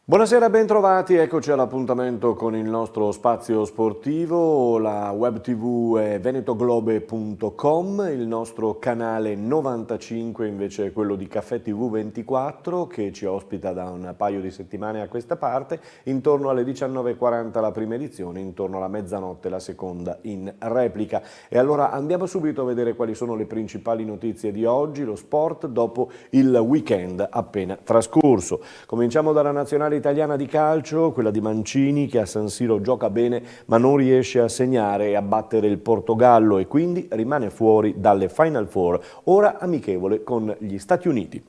Buonasera, bentrovati, eccoci all'appuntamento con il nostro spazio sportivo, la web tv è venetoglobe.com, il nostro canale 95 invece è quello di Caffè TV 24 che ci ospita da un paio di settimane a questa parte, intorno alle 19:40 la prima edizione, intorno alla mezzanotte la seconda in replica. E allora andiamo subito a vedere quali sono le principali notizie di oggi, lo sport dopo il weekend appena trascorso. Cominciamo dalla nazionale italiana di calcio, quella di Mancini che a San Siro gioca bene ma non riesce a segnare e a battere il Portogallo e quindi rimane fuori dalle Final Four, ora amichevole con gli Stati Uniti.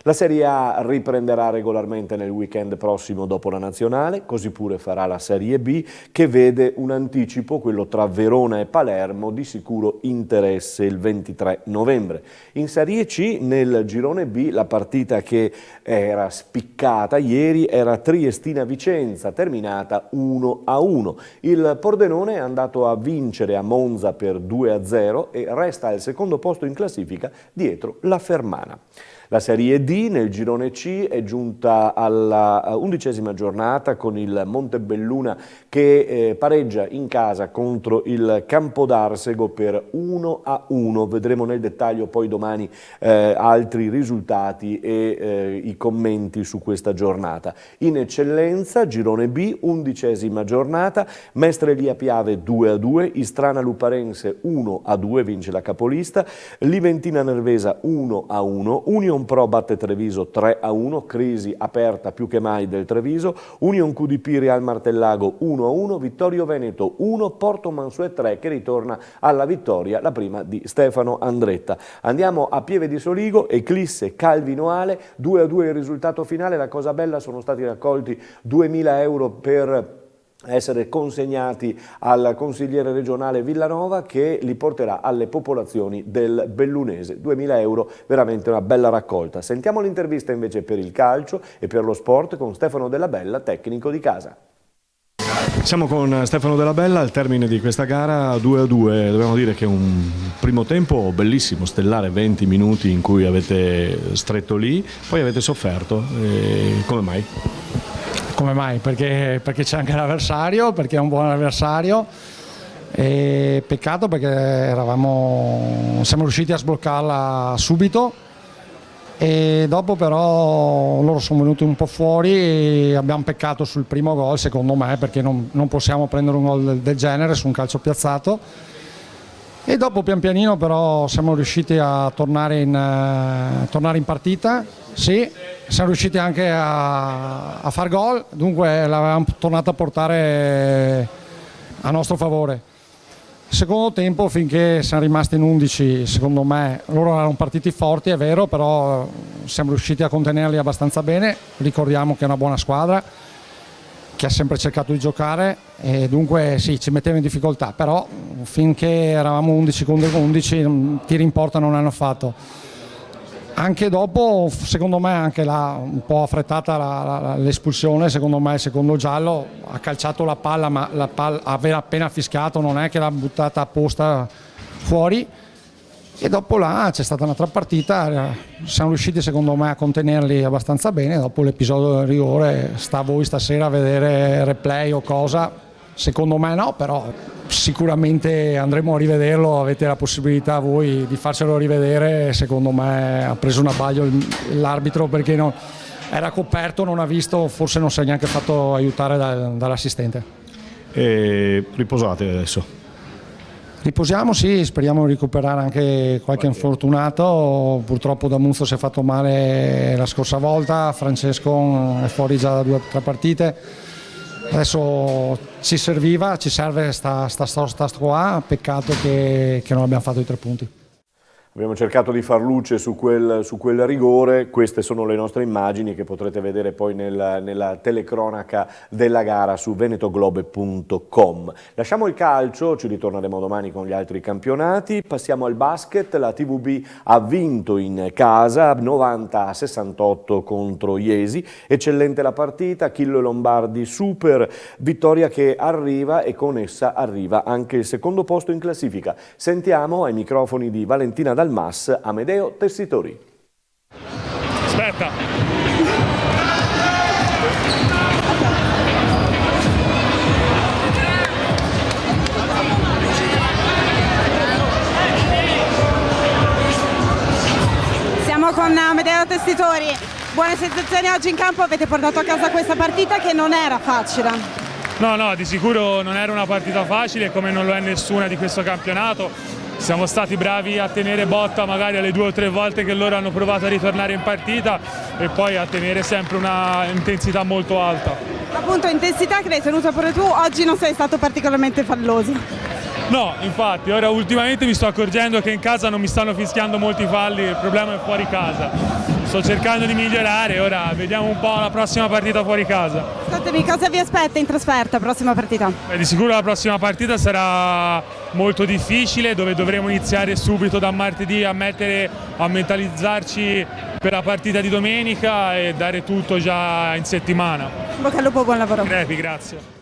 La Serie A riprenderà regolarmente nel weekend prossimo dopo la nazionale, così pure farà la Serie B che vede un anticipo, quello tra Verona e Palermo, di sicuro interesse il 23 novembre. In Serie C, nel girone B, la partita che era spiccata ieri era Triestina-Vicenza, terminata 1-1. Il Pordenone è andato a vincere a Monza per 2-0 e resta al secondo posto in classifica dietro la Fermana. La Serie D nel girone C è giunta alla 11ª giornata con il Montebelluna che pareggia in casa contro il Campodarsego per 1-1. Vedremo nel dettaglio poi domani altri risultati e i commenti su questa giornata. In eccellenza, girone B, 11ª giornata, Mestre Elia Piave 2-2, Istrana Luparense 1-2, vince la capolista, Liventina Nervesa 1-1, Union Pro batte Treviso 3-1, crisi aperta più che mai del Treviso, Union QDP Real Martellago 1-1, Vittorio Veneto 1, Porto Mansuet 3 che ritorna alla vittoria, la prima di Stefano Andretta. Andiamo a Pieve di Soligo, Eclisse Calvinoale 2-2 il risultato finale, la cosa bella sono stati raccolti 2.000 euro per essere consegnati al consigliere regionale Villanova che li porterà alle popolazioni del Bellunese. 2.000 euro, veramente una bella raccolta. Sentiamo l'intervista invece per il calcio e per lo sport con Stefano Della Bella, tecnico di casa. Siamo con Stefano Della Bella al termine di questa gara 2-2, dobbiamo dire che un primo tempo bellissimo, stellare, 20 minuti in cui avete stretto lì, poi avete sofferto, come mai? Come mai? Perché c'è anche l'avversario, perché è un buon avversario e peccato perché siamo riusciti a sbloccarla subito e dopo però loro sono venuti un po' fuori e abbiamo peccato sul primo gol secondo me perché non possiamo prendere un gol del genere su un calcio piazzato e dopo pian pianino però siamo riusciti a tornare in partita, sì. Siamo riusciti anche a far gol, dunque l'avevamo tornato a portare a nostro favore. Secondo tempo, finché siamo rimasti in 11, secondo me, loro erano partiti forti, è vero, però siamo riusciti a contenerli abbastanza bene. Ricordiamo che è una buona squadra, che ha sempre cercato di giocare e dunque sì, ci metteva in difficoltà, però finché eravamo 11 contro 11, tiri in porta non hanno fatto. Anche dopo, secondo me, anche là un po' affrettata l'espulsione, secondo me il secondo giallo, ha calciato la palla, ma la palla aveva appena fischiato, non è che l'ha buttata apposta fuori. E dopo là c'è stata un'altra partita, siamo riusciti secondo me a contenerli abbastanza bene, dopo l'episodio del rigore sta a voi stasera a vedere replay o cosa. Secondo me no, però sicuramente andremo a rivederlo, avete la possibilità voi di farcelo rivedere, secondo me ha preso un abbaglio l'arbitro perché era coperto, non ha visto, forse non si è neanche fatto aiutare dall'assistente. E riposate adesso? Riposiamo, sì, speriamo di recuperare anche qualche infortunato, purtroppo D'Amuzzo si è fatto male la scorsa volta, Francesco è fuori già da 2 o 3 partite. Adesso ci serve sta qua, peccato che non abbiamo fatto i 3 punti. Abbiamo cercato di far luce su quel rigore, queste sono le nostre immagini che potrete vedere poi nella telecronaca della gara su venetoglobe.com. Lasciamo il calcio, ci ritorneremo domani con gli altri campionati, passiamo al basket, la TVB ha vinto in casa 90-68 contro Iesi, eccellente la partita, Achille Lombardi super, vittoria che arriva e con essa arriva anche il secondo posto in classifica. Sentiamo ai microfoni di Valentina Dalmas, Amedeo Tessitori. Aspetta. investitori, buone sensazioni oggi in campo, avete portato a casa questa partita che non era facile. No, di sicuro non era una partita facile, come non lo è nessuna di questo campionato. Siamo stati bravi a tenere botta magari alle 2 o 3 volte che loro hanno provato a ritornare in partita e poi a tenere sempre una intensità molto alta. Appunto, intensità che l'hai tenuta pure tu, oggi non sei stato particolarmente falloso. No, infatti, ora ultimamente mi sto accorgendo che in casa non mi stanno fischiando molti falli, il problema è fuori casa. Sto cercando di migliorare, ora vediamo un po' la prossima partita fuori casa. Ascoltami, cosa vi aspetta in trasferta, prossima partita? Di sicuro la prossima partita sarà molto difficile, dove dovremo iniziare subito da martedì a mentalizzarci per la partita di domenica e dare tutto già in settimana. Bocca al lupo, buon lavoro. Crepi, grazie.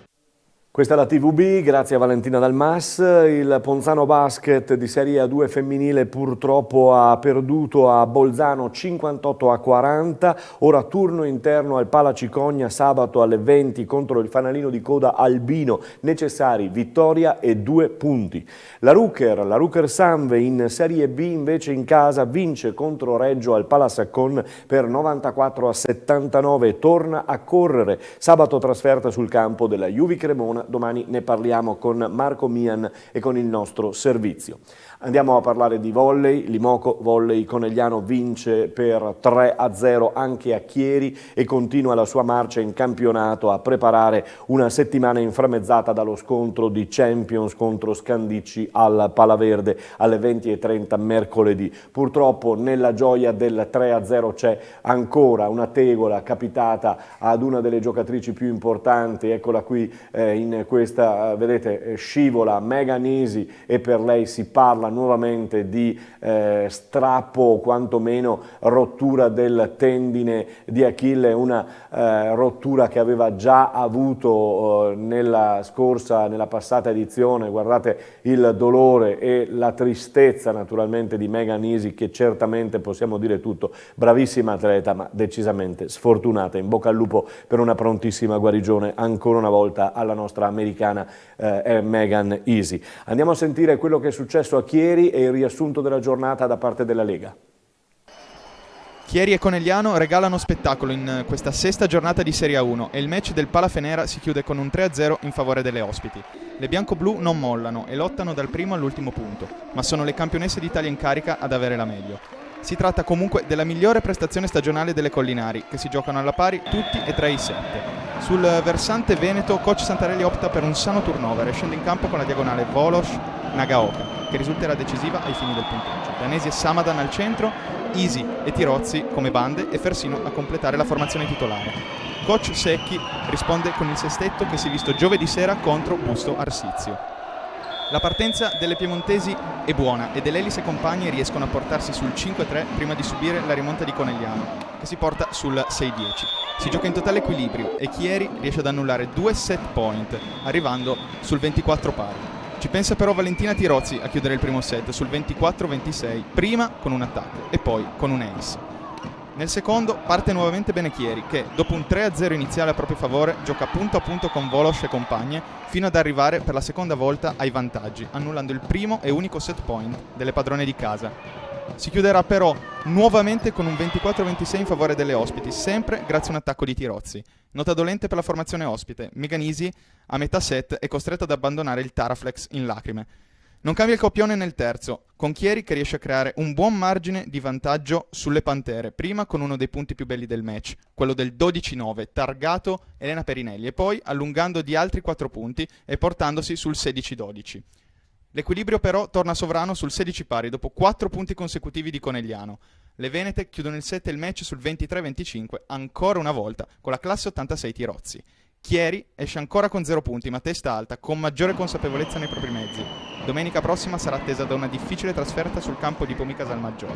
Questa è la TVB, grazie a Valentina Dalmas. Il Ponzano Basket di Serie A2 femminile purtroppo ha perduto a Bolzano 58-40. Ora turno interno al Pala Cicogna sabato alle 20 contro il fanalino di coda Albino. Necessari vittoria e 2 punti. La Rucker Sanve in Serie B invece in casa vince contro Reggio al Pala Saccon per 94-79 e torna a correre. Sabato trasferta sul campo della Juvi Cremona. Domani ne parliamo con Marco Mian e con il nostro servizio. Andiamo a parlare di volley. Limoco Volley Conegliano vince per 3-0 anche a Chieri e continua la sua marcia in campionato a preparare una settimana inframmezzata dallo scontro di Champions contro Scandicci al Palaverde alle 20:30 mercoledì. Purtroppo nella gioia del 3-0 c'è ancora una tegola capitata ad una delle giocatrici più importanti, eccola qui in questa, vedete, scivola Megan Easy e per lei si parla nuovamente di strappo o quantomeno rottura del tendine di Achille, una rottura che aveva già avuto nella passata edizione. Guardate il dolore e la tristezza naturalmente di Megan Easy, che certamente possiamo dire tutto, bravissima atleta ma decisamente sfortunata. In bocca al lupo per una prontissima guarigione ancora una volta alla nostra americana Megan Easy. Andiamo a sentire quello che è successo a Chieri e il riassunto della giornata da parte della Lega. Chieri e Conegliano regalano spettacolo in questa sesta giornata di Serie A1 e il match del Palafenera si chiude con un 3-0 in favore delle ospiti. Le bianco-blu non mollano e lottano dal primo all'ultimo punto, ma sono le campionesse d'Italia in carica ad avere la meglio. Si tratta comunque della migliore prestazione stagionale delle collinari, che si giocano alla pari tutti e 3 i 7. Sul versante veneto, coach Santarelli opta per un sano turnover e scende in campo con la diagonale Volos-Nagaoka, che risulterà decisiva ai fini del punteggio. Danesi e Samadan al centro, Easy e Tirozzi come bande e Fersino a completare la formazione titolare. Coach Secchi risponde con il sestetto che si è visto giovedì sera contro Busto Arsizio. La partenza delle piemontesi è buona e Dell'Elis e compagni riescono a portarsi sul 5-3 prima di subire la rimonta di Conegliano, che si porta sul 6-10. Si gioca in totale equilibrio e Chieri riesce ad annullare 2 set point, arrivando sul 24 pari. Ci pensa però Valentina Tirozzi a chiudere il primo set sul 24-26, prima con un attacco e poi con un ace. Nel secondo parte nuovamente bene Chieri, che dopo un 3-0 iniziale a proprio favore gioca punto a punto con Volos e compagne fino ad arrivare per la seconda volta ai vantaggi, annullando il primo e unico set point delle padrone di casa. Si chiuderà però nuovamente con un 24-26 in favore delle ospiti, sempre grazie a un attacco di Tirozzi. Nota dolente per la formazione ospite, Megan Easy a metà set è costretta ad abbandonare il Taraflex in lacrime. Non cambia il copione nel terzo, con Chieri che riesce a creare un buon margine di vantaggio sulle Pantere, prima con uno dei punti più belli del match, quello del 12-9, targato Elena Perinelli, e poi allungando di altri 4 punti e portandosi sul 16-12. L'equilibrio però torna sovrano sul 16 pari dopo 4 punti consecutivi di Conegliano. Le Venete chiudono il set e il match sul 23-25 ancora una volta con la classe 86 Tirozzi. Chieri esce ancora con 0 punti ma testa alta, con maggiore consapevolezza nei propri mezzi. Domenica prossima sarà attesa da una difficile trasferta sul campo di Pomi Casalmaggiore.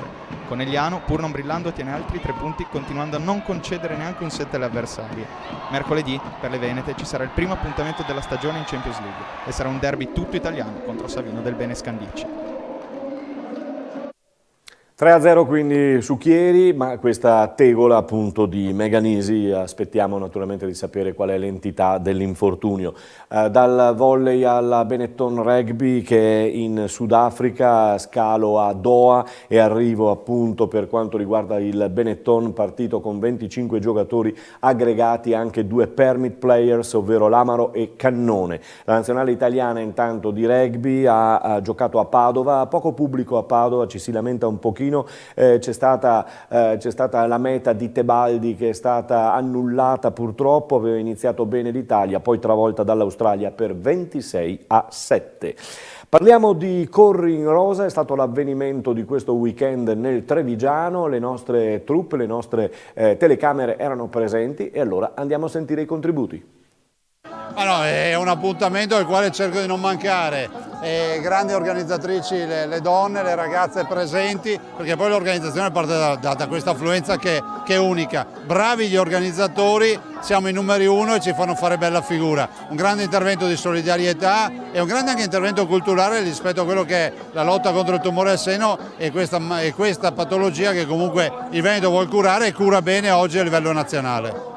Conegliano, pur non brillando, ottiene altri 3 punti continuando a non concedere neanche un set alle avversarie. Mercoledì, per le Venete, ci sarà il primo appuntamento della stagione in Champions League e sarà un derby tutto italiano contro Savino del Bene Scandicci. 3-0 quindi su Chieri, ma questa tegola appunto di Meganisi, aspettiamo naturalmente di sapere qual è l'entità dell'infortunio. Dal volley alla Benetton Rugby che è in Sudafrica, scalo a Doha e arrivo appunto per quanto riguarda il Benetton, partito con 25 giocatori aggregati, anche 2 permit players, ovvero Lamaro e Cannone. La nazionale italiana intanto di rugby ha giocato a Padova, poco pubblico a Padova, ci si lamenta un pochino. C'è stata la meta di Tebaldi che è stata annullata purtroppo, aveva iniziato bene l'Italia, poi travolta dall'Australia per 26-7. Parliamo di Corri in Rosa, è stato l'avvenimento di questo weekend nel Trevigiano, le nostre truppe, le nostre telecamere erano presenti e allora andiamo a sentire i contributi. No, è un appuntamento al quale cerco di non mancare, grandi organizzatrici, le donne, le ragazze presenti, perché poi l'organizzazione parte da questa affluenza che è unica. Bravi gli organizzatori, siamo i numeri 1 e ci fanno fare bella figura. Un grande intervento di solidarietà e un grande anche intervento culturale rispetto a quello che è la lotta contro il tumore al seno e questa patologia che comunque il Veneto vuol curare e cura bene oggi a livello nazionale.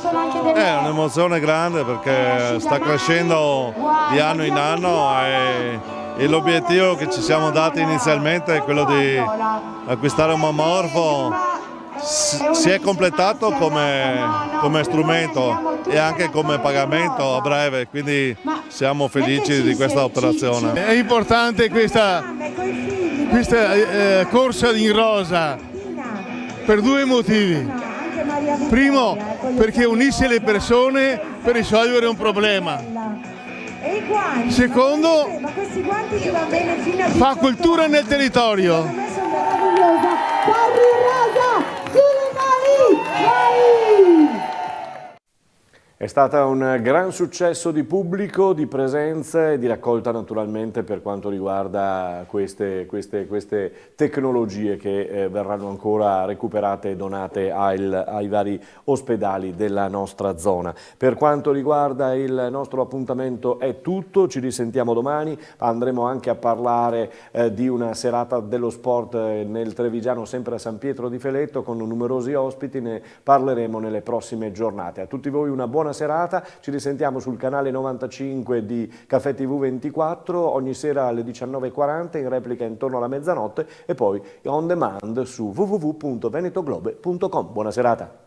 È un'emozione grande perché sta crescendo di anno in anno e l'obiettivo che ci siamo dati inizialmente è quello di acquistare un mammorfo, si è completato come strumento e anche come pagamento a breve, quindi siamo felici di questa operazione. È importante questa corsa in rosa per 2 motivi. Primo, perché unisce le persone per risolvere un problema. Secondo, fa cultura nel territorio. È stata un gran successo di pubblico, di presenze e di raccolta naturalmente per quanto riguarda queste tecnologie che verranno ancora recuperate e donate ai vari ospedali della nostra zona. Per quanto riguarda il nostro appuntamento è tutto, ci risentiamo domani, andremo anche a parlare di una serata dello sport nel Trevigiano, sempre a San Pietro di Feletto, con numerosi ospiti, ne parleremo nelle prossime giornate. A tutti voi una buona serata, ci risentiamo sul canale 95 di Caffè TV 24 ogni sera alle 19:40, in replica intorno alla mezzanotte e poi on demand su www.venetoglobe.com. Buona serata.